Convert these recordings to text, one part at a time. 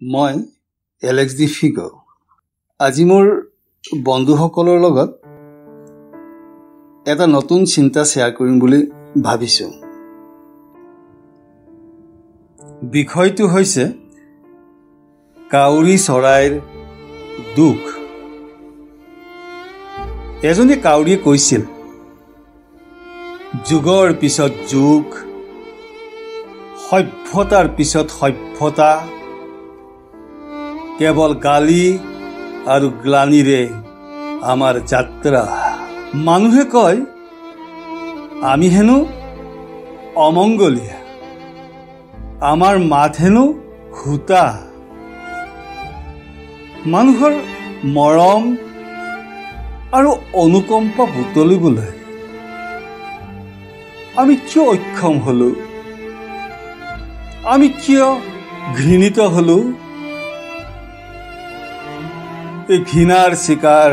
মই Alex D Figo আজি মোৰ বন্ধুসকলৰ লগত এটা নতুন চিন্তা শ্বেয়াৰ কৰিম বুলি ভাবিছোঁ। বিষয়টো হৈছে কাউৰী চৰাইৰ দুখ। এজনী কাউৰীয়ে কৈছিল, যুগৰ পিছত যুগ, সভ্যতাৰ পিছত সভ্যতা, কেৱল গালি আৰু গ্লানিৰে আমাৰ যাত্ৰা। মানুহে কয় আমি হেনো অমংগলীয়া, আমাৰ মাত হেনো হোতা। মানুহৰ মৰম আৰু অনুকম্পা বুটলিবলৈ আমি কিয় অক্ষম হলো? আমি কিয় ঘৃণিত হলো? এই ঘৃণাৰ চিকাৰ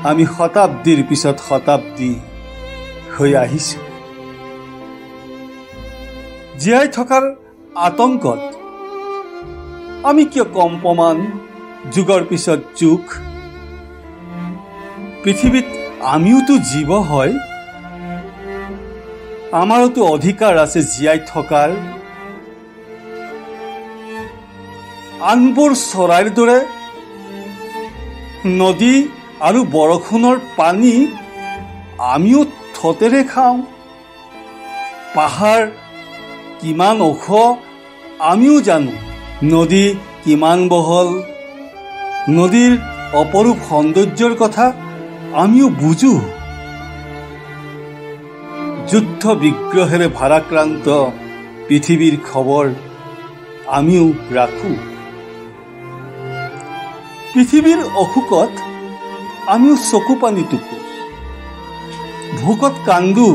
আমি শতাব্দীৰ পিছত শতাব্দী হৈ আহিছো। জীয়াই থকাৰ আতংকত আমি কিয় কম্পমান যুগৰ পিছত যুগ? পৃথিৱীত আমিওতো জীৱ হয়, আমাৰোতো অধিকাৰ আছে জীয়াই থকাৰ। আনবোৰ চৰাইৰ দৰে নদী আৰু বৰষুণৰ পানী আমিও ঠোঁটেৰে খাওঁ। পাহাৰ কিমান ওখ আমিও জানো, নদী কিমান বহল, নদীৰ অপৰূপ সৌন্দৰ্যৰ কথা আমিও বুজো। যুদ্ধ বিগ্ৰহেৰে ভাৰাক্ৰান্ত পৃথিৱীৰ খবৰ আমিও ৰাখো। পৃথিৱীৰ অসুখত আমিও চকু পানী টুকো, ভোকত কান্দো,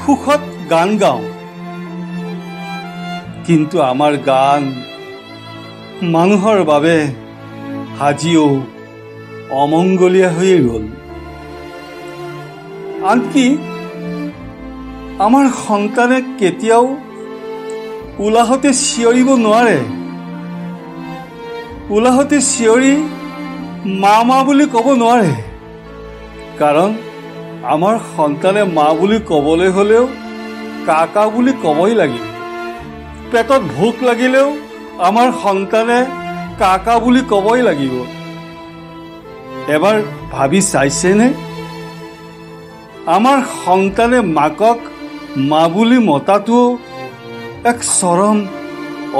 সুখত গান গাওঁ। কিন্তু আমাৰ গান মানুহৰ বাবে আজিও অমংগলীয়া হৈয়ে গ'ল। আনকি আমাৰ সন্তানে কেতিয়াও উলাহতে চিঞৰিব নোৱাৰে। উলাহতে চিঞৰি মা মা বুলি ক'ব নোৱাৰে, কাৰণ আমাৰ সন্তানে মা বুলি ক'বলৈ হ'লেও কাকা বুলি ক'বই লাগিব। পেটত ভোক লাগিলেও আমাৰ সন্তানে কাকা বুলি ক'বই লাগিব। এবাৰ ভাবি চাইছেনে? আমাৰ সন্তানে মাকক মা বুলি মতাটো এক চৰম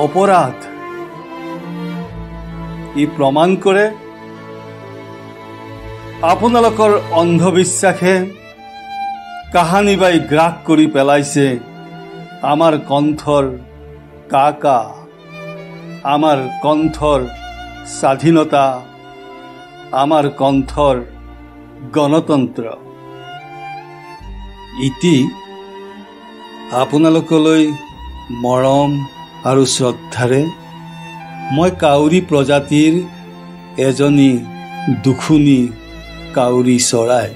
অপৰাধ। ই প্ৰমাণ কৰে আপোনালোকৰ অন্ধবিশ্বাসে কাহানি বাই গ্ৰাস কৰি পেলাইছে আমাৰ কণ্ঠৰ কাকা, আমাৰ কণ্ঠৰ স্বাধীনতা, আমাৰ কণ্ঠৰ গণতন্ত্ৰ। ইতি আপোনালোকলৈ মৰম আৰু শ্ৰদ্ধাৰে মই কাউৰী প্ৰজাতিৰ এজনী দুখুনী কাউৰী চৰাই।